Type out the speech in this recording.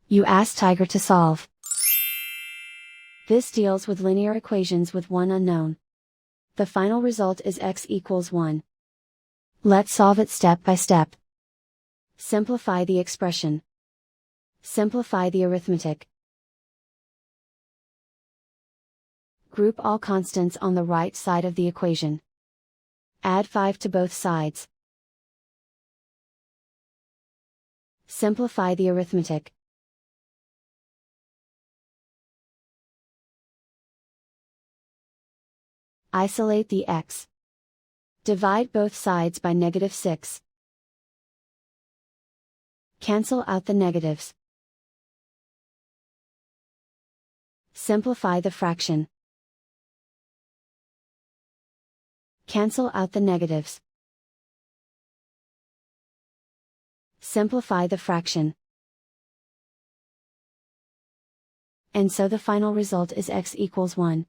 You ask Tiger to solve. This deals with linear equations with one unknown. The final result is x equals 1. Let's solve it step by step. Simplify the expression. Simplify the arithmetic. Group all constants on the right side of the equation. Add 5 to both sides. Simplify the arithmetic. Isolate the x. Divide both sides by -6. Cancel out the negatives. Simplify the fraction. Cancel out the negatives. Simplify the fraction. And so the final result is x equals 1.